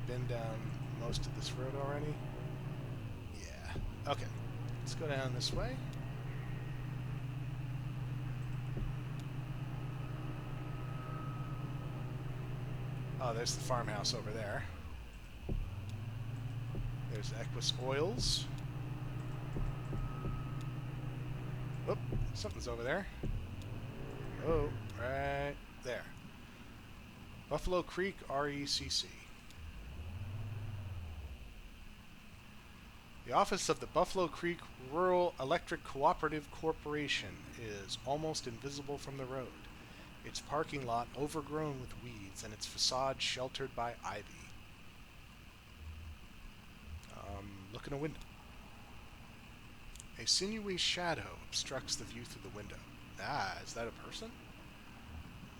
been down most of this road already? Yeah. Okay. Let's go down this way. Oh, there's the farmhouse over there. There's Equus Oils. Oop, something's over there. Oh, right there. Buffalo Creek RECC. The office of the Buffalo Creek Rural Electric Cooperative Corporation is almost invisible from the road, its parking lot overgrown with weeds and its facade sheltered by ivy. Look in a window. A sinewy shadow obstructs the view through the window. Ah, is that a person?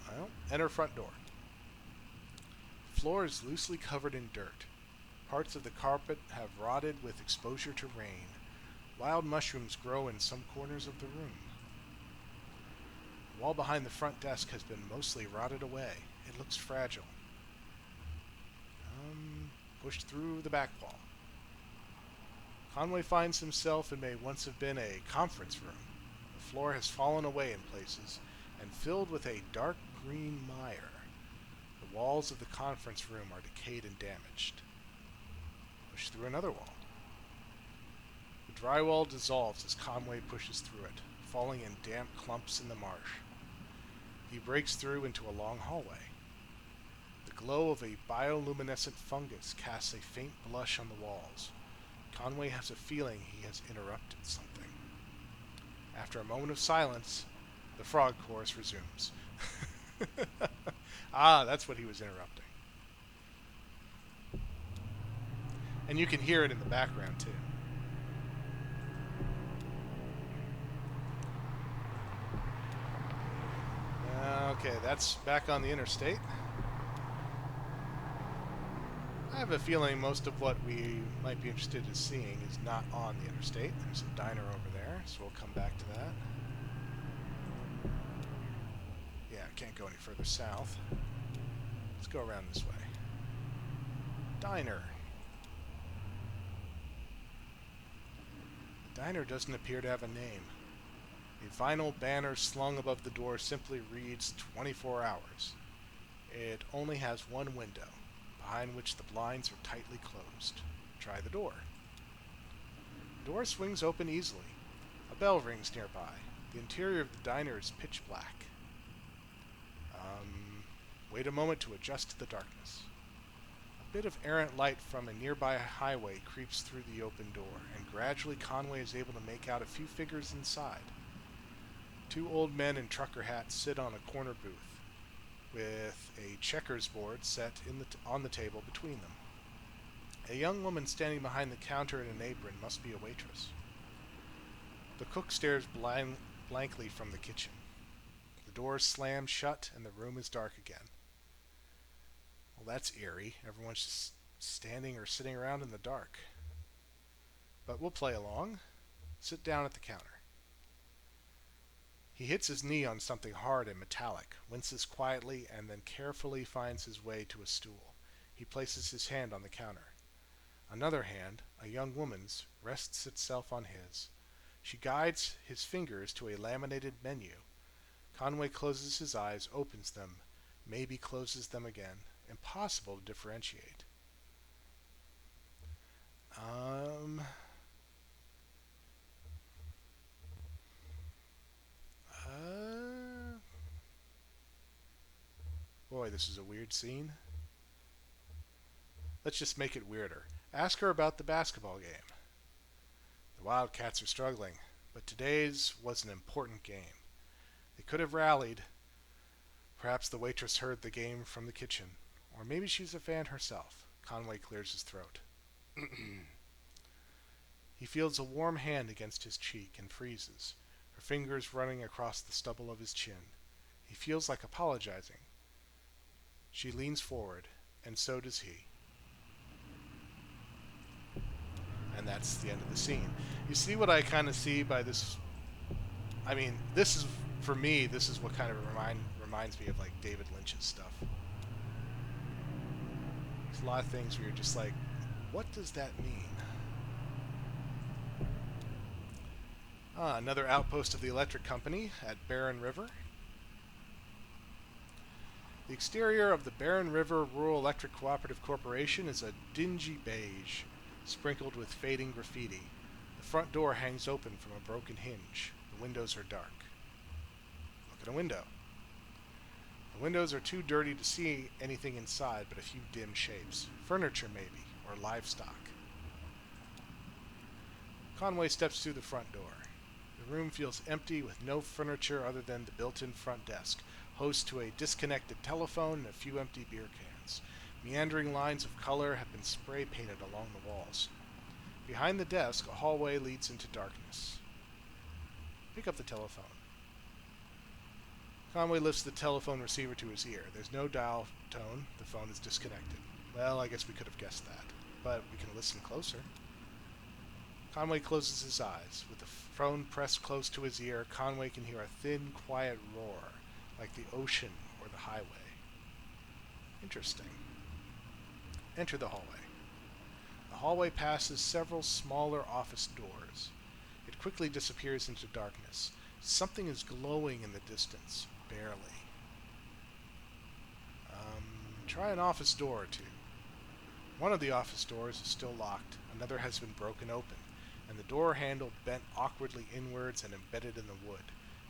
Well, enter front door. Floor is loosely covered in dirt. Parts of the carpet have rotted with exposure to rain. Wild mushrooms grow in some corners of the room. The wall behind the front desk has been mostly rotted away. It looks fragile. Pushed through the back wall. Conway finds himself in may once have been a conference room. The floor has fallen away in places and filled with a dark green mire. The walls of the conference room are decayed and damaged. Push through another wall. The drywall dissolves as Conway pushes through it, falling in damp clumps in the marsh. He breaks through into a long hallway. The glow of a bioluminescent fungus casts a faint blush on the walls. Conway has a feeling he has interrupted something. After a moment of silence, the frog chorus resumes. Ah, that's what he was interrupting. And you can hear it in the background, too. Okay, that's back on the interstate. I have a feeling most of what we might be interested in seeing is not on the interstate. There's a diner over there, so we'll come back to that. Yeah, I can't go any further south. Let's go around this way. Diner. The diner doesn't appear to have a name. A vinyl banner slung above the door simply reads 24 hours. It only has one window, behind which the blinds are tightly closed. Try the door. The door swings open easily. A bell rings nearby. The interior of the diner is pitch black. Wait a moment to adjust to the darkness. A bit of errant light from a nearby highway creeps through the open door, and gradually Conway is able to make out a few figures inside. Two old men in trucker hats sit on a corner booth, with a checkers board set on the table between them. A young woman standing behind the counter in an apron must be a waitress. The cook stares blankly from the kitchen. The door slams shut and the room is dark again. Well, that's eerie. Everyone's just standing or sitting around in the dark. But we'll play along. Sit down at the counter. He hits his knee on something hard and metallic, winces quietly, and then carefully finds his way to a stool. He places his hand on the counter. Another hand, a young woman's, rests itself on his. She guides his fingers to a laminated menu. Conway closes his eyes, opens them, maybe closes them again. Impossible to differentiate. Boy, this is a weird scene. Let's just make it weirder. Ask her about the basketball game. The Wildcats are struggling, but today's was an important game. They could have rallied. Perhaps the waitress heard the game from the kitchen. Or maybe she's a fan herself. Conway clears his throat. He feels a warm hand against his cheek and freezes, her fingers running across the stubble of his chin. He feels like apologizing. She leans forward, and so does he. And that's the end of the scene. You see what I kind of see by this? I mean, this is, for me, this is what kind of reminds me of like David Lynch's stuff. There's a lot of things where you're just like, what does that mean? Another outpost of the electric company at Barren River. The exterior of the Barren River Rural Electric Cooperative Corporation is a dingy beige, sprinkled with fading graffiti. The front door hangs open from a broken hinge. The windows are dark. Look at a window. The windows are too dirty to see anything inside but a few dim shapes. Furniture, maybe, or livestock. Conway steps through the front door. The room feels empty with no furniture other than the built-in front desk, host to a disconnected telephone and a few empty beer cans. Meandering lines of color have been spray painted along the walls. Behind the desk, a hallway leads into darkness. Pick up the telephone. Conway lifts the telephone receiver to his ear. There's no dial tone. The phone is disconnected. Well, I guess we could have guessed that, but we can listen closer. Conway closes his eyes. With the phone pressed close to his ear, Conway can hear a thin, quiet roar, like the ocean or the highway. Interesting. Enter the hallway. The hallway passes several smaller office doors. It quickly disappears into darkness. Something is glowing in the distance, barely. Try an office door or two. One of the office doors is still locked. Another has been broken open, and the door handle bent awkwardly inwards and embedded in the wood,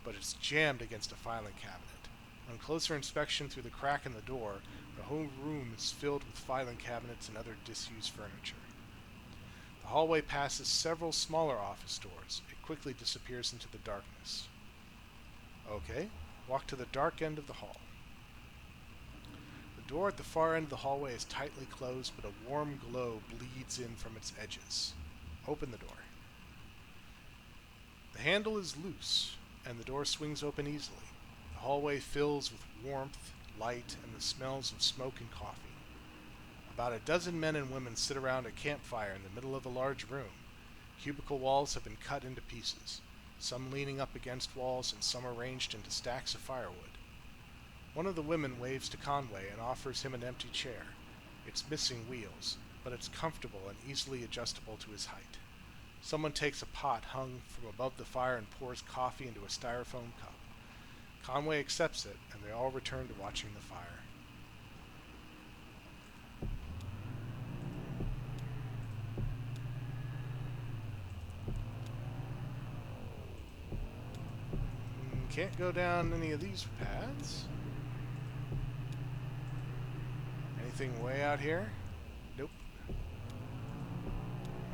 but it's jammed against a filing cabinet. On closer inspection through the crack in the door, the whole room is filled with filing cabinets and other disused furniture. The hallway passes several smaller office doors. It quickly disappears into the darkness. Okay, walk to the dark end of the hall. The door at the far end of the hallway is tightly closed, but a warm glow bleeds in from its edges. Open the door. The handle is loose, and the door swings open easily. The hallway fills with warmth, light, and the smells of smoke and coffee. About a dozen men and women sit around a campfire in the middle of a large room. Cubicle walls have been cut into pieces, some leaning up against walls and some arranged into stacks of firewood. One of the women waves to Conway and offers him an empty chair. It's missing wheels, but it's comfortable and easily adjustable to his height. Someone takes a pot hung from above the fire and pours coffee into a styrofoam cup. Conway accepts it, and they all return to watching the fire. Can't go down any of these paths. Anything way out here? Nope.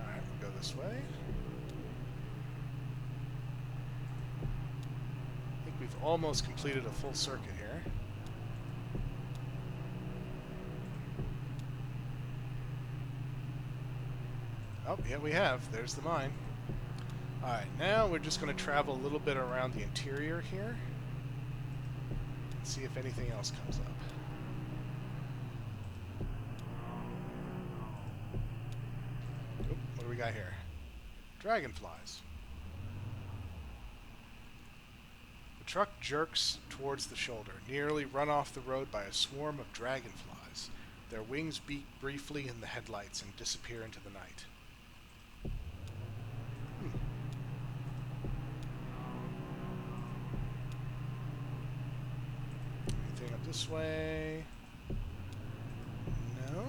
Alright, we'll go this way. I think we've almost completed a full circuit here. Oh, yeah, we have. There's the mine. Alright, now we're just going to travel a little bit around the interior here and see if anything else comes up. Oop, what do we got here? Dragonflies. The truck jerks towards the shoulder, nearly run off the road by a swarm of dragonflies. Their wings beat briefly in the headlights and disappear into the night. Anything up this way? No?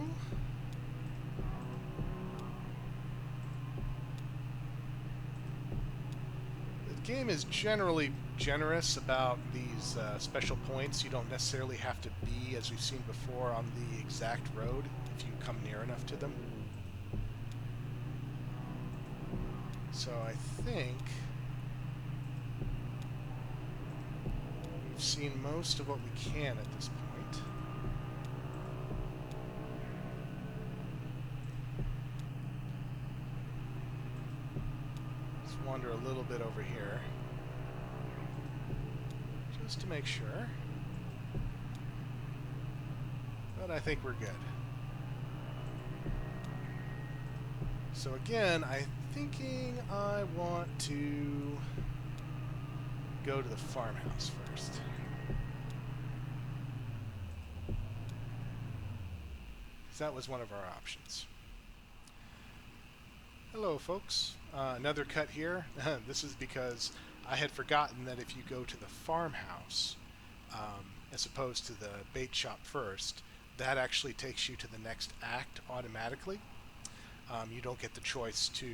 The game is generally generous about these special points. You don't necessarily have to be, as we've seen before, on the exact road if you come near enough to them. So I think we've seen most of what we can at this point. Let's wander a little bit over here, just to make sure. But I think we're good. So again, I'm thinking I want to go to the farmhouse first. that was one of our options. Hello, folks. Another cut here. This is because I had forgotten that if you go to the farmhouse, as opposed to the bait shop first, that actually takes you to the next act automatically. You don't get the choice to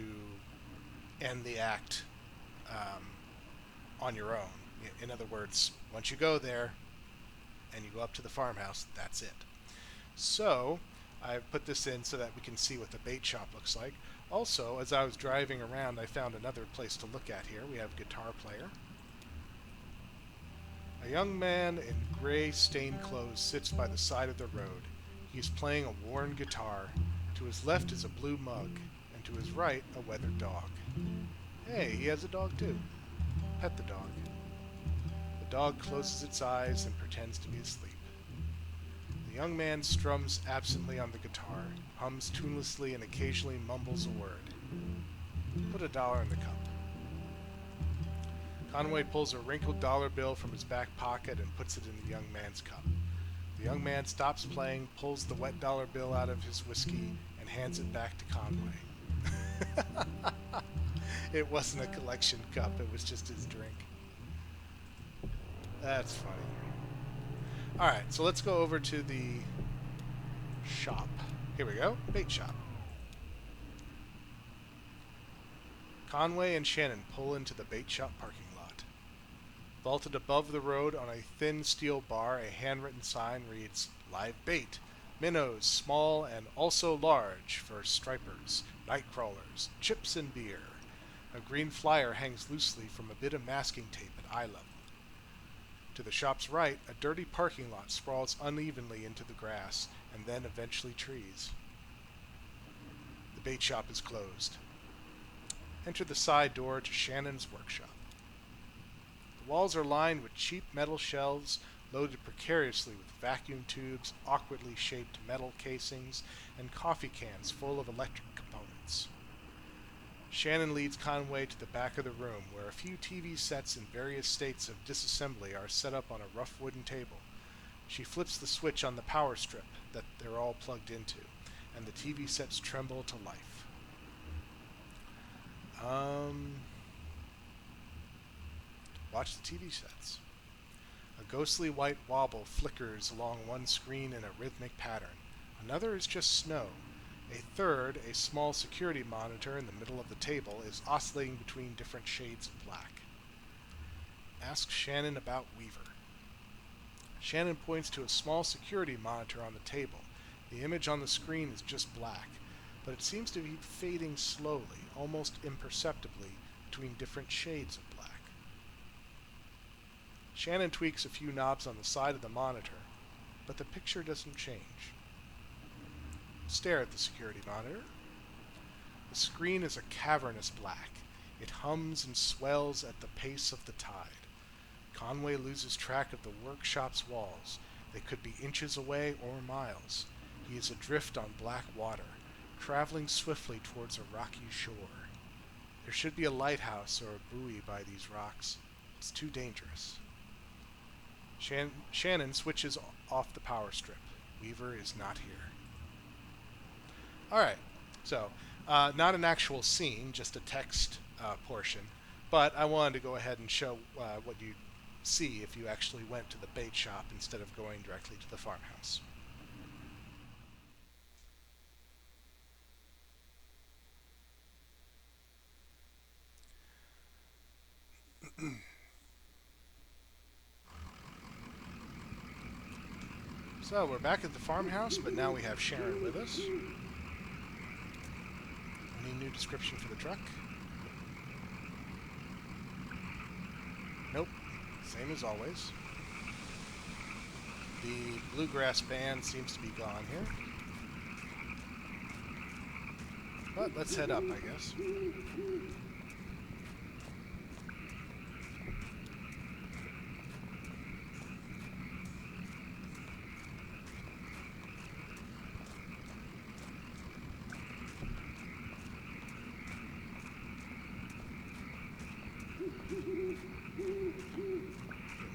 end the act on your own. In other words, once you go there and you go up to the farmhouse, that's it. So I put this in so that we can see what the bait shop looks like. Also, as I was driving around, I found another place to look at here. We have guitar player. A young man in gray stained clothes sits by the side of the road. He is playing a worn guitar. To his left is a blue mug, and to his right a weathered dog. Hey, he has a dog too. Pet the dog. The dog closes its eyes and pretends to be asleep. The young man strums absently on the guitar, hums tunelessly, and occasionally mumbles a word. Put $1 in the cup. Conway pulls a wrinkled dollar bill from his back pocket and puts it in the young man's cup. The young man stops playing, pulls the wet dollar bill out of his whiskey, and hands it back to Conway. It wasn't a collection cup, it was just his drink. That's funny. Alright, so let's go over to the shop. Here we go, bait shop. Conway and Shannon pull into the bait shop parking lot. Vaulted above the road on a thin steel bar, a handwritten sign reads, Live Bait. Minnows, small and also large, for stripers, night crawlers, chips and beer. A green flyer hangs loosely from a bit of masking tape at eye level. To the shop's right, a dirty parking lot sprawls unevenly into the grass, and then eventually trees. The bait shop is closed. Enter the side door to Shannon's workshop. The walls are lined with cheap metal shelves loaded precariously with vacuum tubes, awkwardly shaped metal casings, and coffee cans full of electric components. Shannon leads Conway to the back of the room, where a few TV sets in various states of disassembly are set up on a rough wooden table. She flips the switch on the power strip that they're all plugged into, and the TV sets tremble to life. Watch the TV sets. A ghostly white wobble flickers along one screen in a rhythmic pattern. Another is just snow. A third, a small security monitor in the middle of the table, is oscillating between different shades of black. Ask Shannon about Weaver. Shannon points to a small security monitor on the table. The image on the screen is just black, but it seems to be fading slowly, almost imperceptibly, between different shades of black. Shannon tweaks a few knobs on the side of the monitor, but the picture doesn't change. Stare at the security monitor. The screen is a cavernous black. It hums and swells at the pace of the tide. Conway loses track of the workshop's walls. They could be inches away or miles. He is adrift on black water, traveling swiftly towards a rocky shore. There should be a lighthouse or a buoy by these rocks. It's too dangerous. Shannon switches off the power strip. Weaver is not here. Alright, so not an actual scene, just a text portion, but I wanted to go ahead and show what you'd see if you actually went to the bait shop instead of going directly to the farmhouse. So we're back at the farmhouse, but now we have Sharon with us. Any new description for the truck? Nope. Same as always. The bluegrass band seems to be gone here. But let's head up, I guess.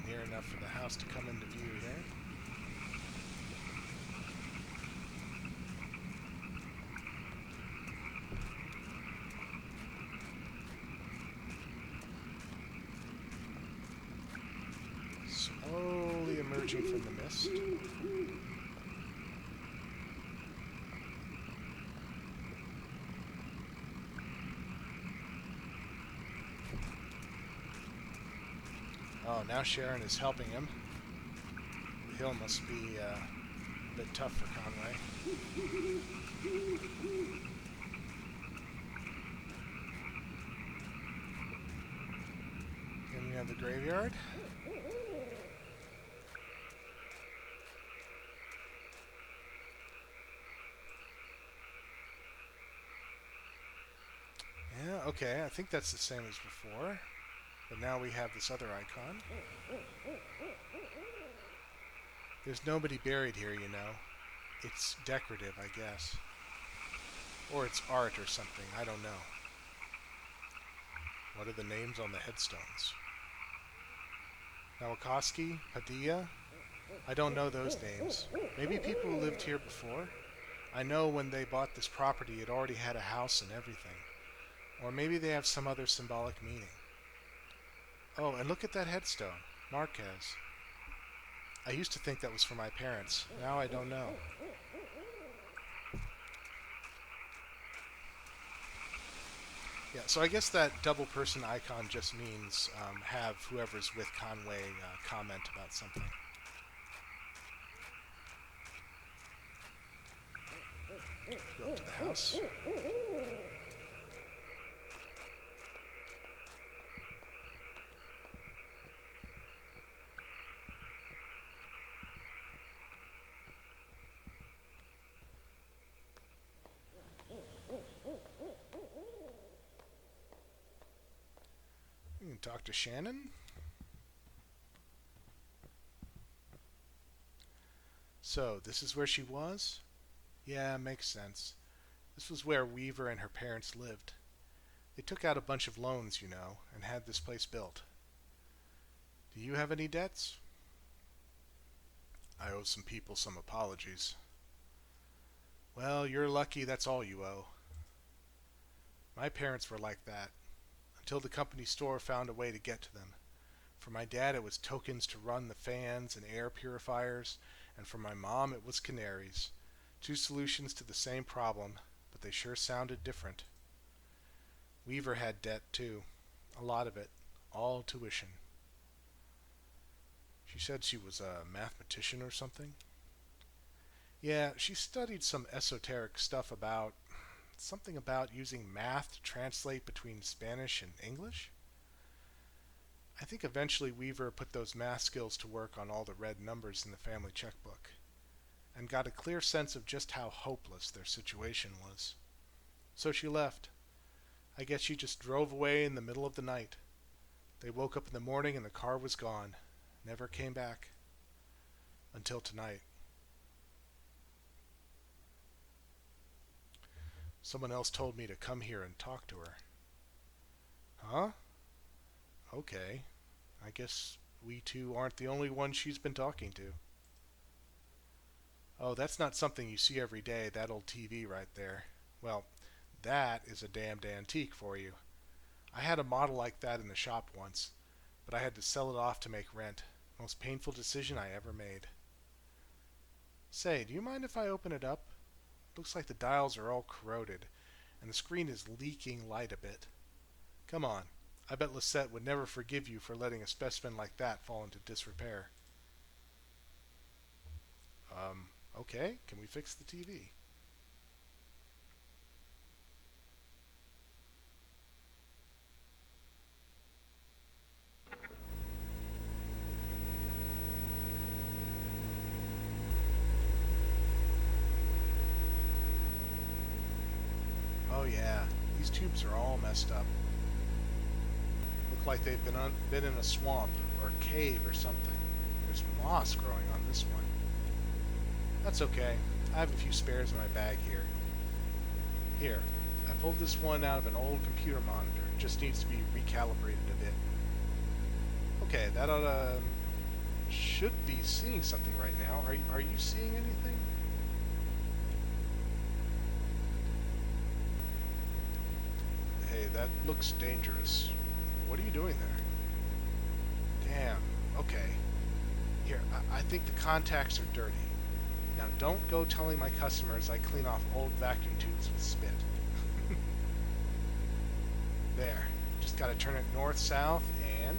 Near enough for the house to come into view there. emerging from the mist. Oh, now Sharon is helping him. The hill must be a bit tough for Conway. Then we have the graveyard. Yeah, okay, I think that's the same as before. But now we have this other icon. There's nobody buried here, you know. It's decorative, I guess. Or it's art or something, I don't know. What are the names on the headstones? Nowakowski? Padilla? I don't know those names. Maybe people who lived here before? I know when they bought this property it already had a house and everything. Or maybe they have some other symbolic meaning. Oh, and look at that headstone. Marquez. I used to think that was for my parents. Now I don't know. Yeah, so I guess that double person icon just means have whoever's with Conway comment about something. Go up to the house. You can talk to Shannon. So, this is where she was? Yeah, makes sense. This was where Weaver and her parents lived. They took out a bunch of loans, you know, and had this place built. Do you have any debts? I owe some people some apologies. Well, you're lucky that's all you owe. My parents were like that, until the company store found a way to get to them. For my dad it was tokens to run the fans and air purifiers, and for my mom it was canaries. Two solutions to the same problem, but they sure sounded different. Weaver had debt too, a lot of it, all tuition. She said she was a mathematician or something. Yeah, she studied some esoteric stuff about something about using math to translate between Spanish and English. I think eventually Weaver put those math skills to work on all the red numbers in the family checkbook, and got a clear sense of just how hopeless their situation was. So she left. I guess she just drove away in the middle of the night. They woke up in the morning and the car was gone. Never came back. Until tonight. Someone else told me to come here and talk to her. Huh? Okay. I guess we two aren't the only ones she's been talking to. Oh, that's not something you see every day, that old TV right there. Well, that is a damned antique for you. I had a model like that in the shop once, but I had to sell it off to make rent. Most painful decision I ever made. Say, do you mind if I open it up? Looks like the dials are all corroded, and the screen is leaking light a bit. Come on. I bet Lisette would never forgive you for letting a specimen like that fall into disrepair. Okay. Can we fix the TV? Oh yeah, these tubes are all messed up. Look like they've been in a swamp or a cave or something. There's moss growing on this one. That's okay. I have a few spares in my bag here. Here, I pulled this one out of an old computer monitor. It just needs to be recalibrated a bit. Okay, that should be seeing something right now. Are you seeing anything? Hey, that looks dangerous. What are you doing there? Damn, okay. Here, I think the contacts are dirty. Now don't go telling my customers I clean off old vacuum tubes with spit. There. Just gotta turn it north-south and...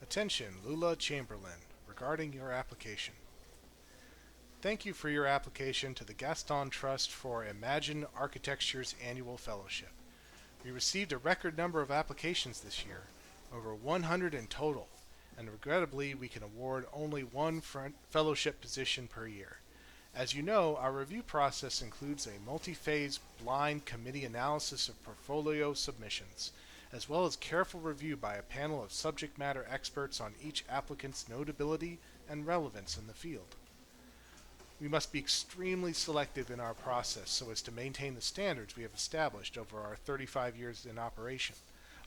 Attention, Lula Chamberlain, regarding your application. Thank you for your application to the Gaston Trust for Imagine Architecture's annual fellowship. We received a record number of applications this year, over 100 in total, and regrettably we can award only one fellowship position per year. As you know, our review process includes a multi-phase blind committee analysis of portfolio submissions, as well as careful review by a panel of subject matter experts on each applicant's notability and relevance in the field. We must be extremely selective in our process so as to maintain the standards we have established over our 35 years in operation.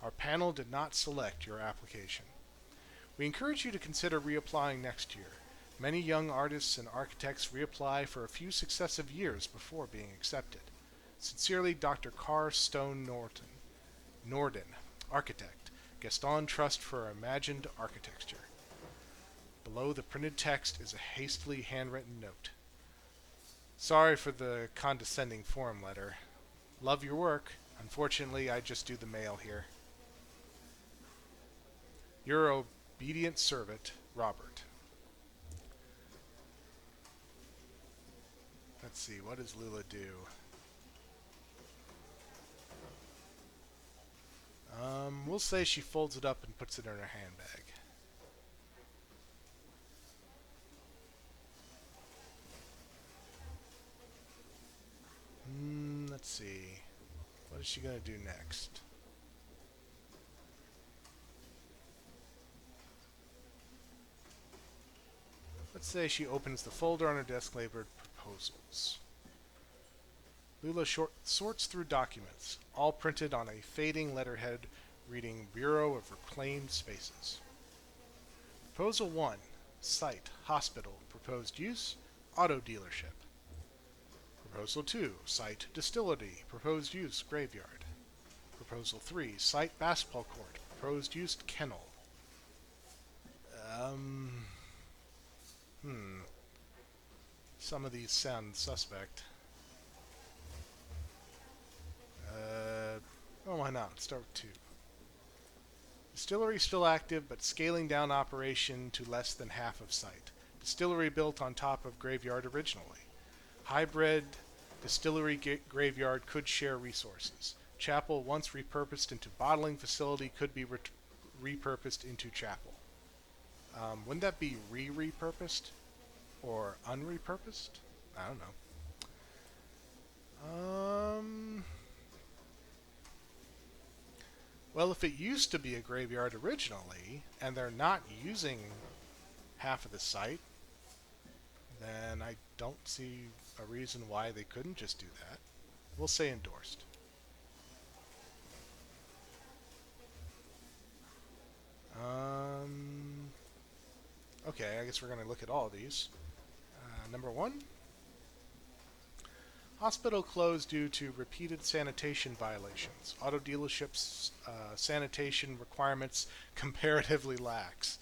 Our panel did not select your application. We encourage you to consider reapplying next year. Many young artists and architects reapply for a few successive years before being accepted. Sincerely, Dr. Carr Stone Norden, Architect, Gaston Trust for Imagined Architecture. Below the printed text is a hastily handwritten note. Sorry for the condescending form letter. Love your work. Unfortunately, I just do the mail here. Your obedient servant, Robert. Let's see, what does Lula do? We'll say she folds it up and puts it in her handbag. Let's see. What is she going to do next? Let's say she opens the folder on her desk labeled Proposals. Lula sorts through documents, all printed on a fading letterhead reading Bureau of Reclaimed Spaces. Proposal 1. Site, hospital, proposed use, auto dealership. Proposal 2. Site, distillery, proposed use, graveyard. Proposal 3. Site, basketball court, proposed use, kennel. Some of these sound suspect. Why not? Start with 2. Distillery still active, but scaling down operation to less than half of site. Distillery built on top of graveyard originally. Hybrid distillery graveyard could share resources. Chapel, once repurposed into bottling facility, could be repurposed into chapel. Wouldn't that be repurposed? Or unrepurposed? I don't know. Well, if it used to be a graveyard originally, and they're not using half of the site, then I don't see a reason why they couldn't just do that. We'll say endorsed. Okay, I guess we're going to look at all of these. Number 1. Hospital closed due to repeated sanitation violations. Auto dealerships' sanitation requirements comparatively lax.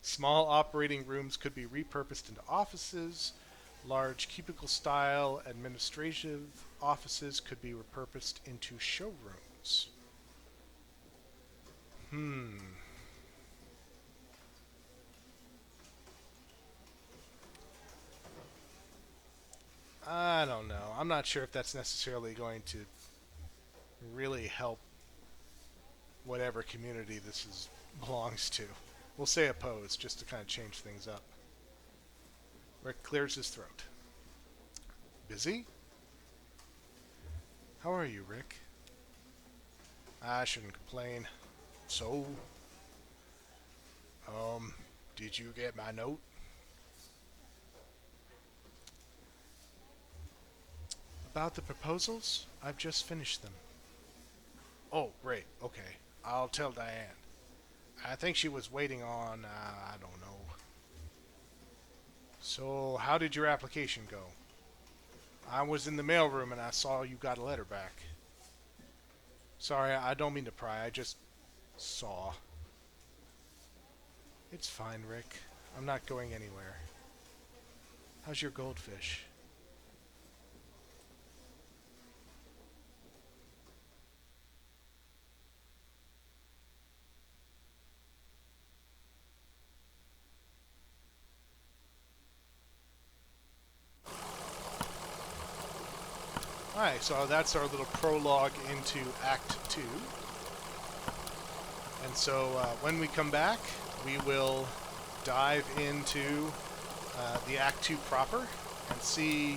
Small operating rooms could be repurposed into offices. Large cubicle-style administrative offices could be repurposed into showrooms. I don't know. I'm not sure if that's necessarily going to really help whatever community belongs to. We'll say oppose just to kind of change things up. Rick clears his throat. Busy? How are you, Rick? I shouldn't complain. So, did you get my note? About the proposals? I've just finished them. Oh, great. Okay. I'll tell Diane. I think she was waiting on, I don't know. So, how did your application go? I was in the mailroom and I saw you got a letter back. Sorry, I don't mean to pry. I just saw. It's fine, Rick. I'm not going anywhere. How's your goldfish? Alright, so that's our little prologue into Act 2. And so when we come back, we will dive into the Act 2 proper and see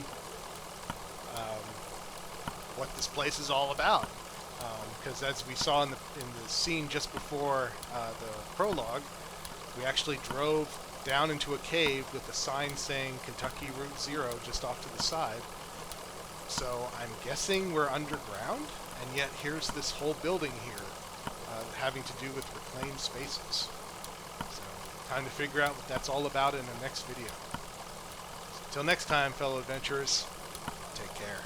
what this place is all about. Because as we saw in the scene just before the prologue, we actually drove down into a cave with a sign saying Kentucky Route 0 just off to the side. So I'm guessing we're underground, and yet here's this whole building here having to do with reclaimed spaces. So time to figure out what that's all about in the next video. So, until next time, fellow adventurers, take care.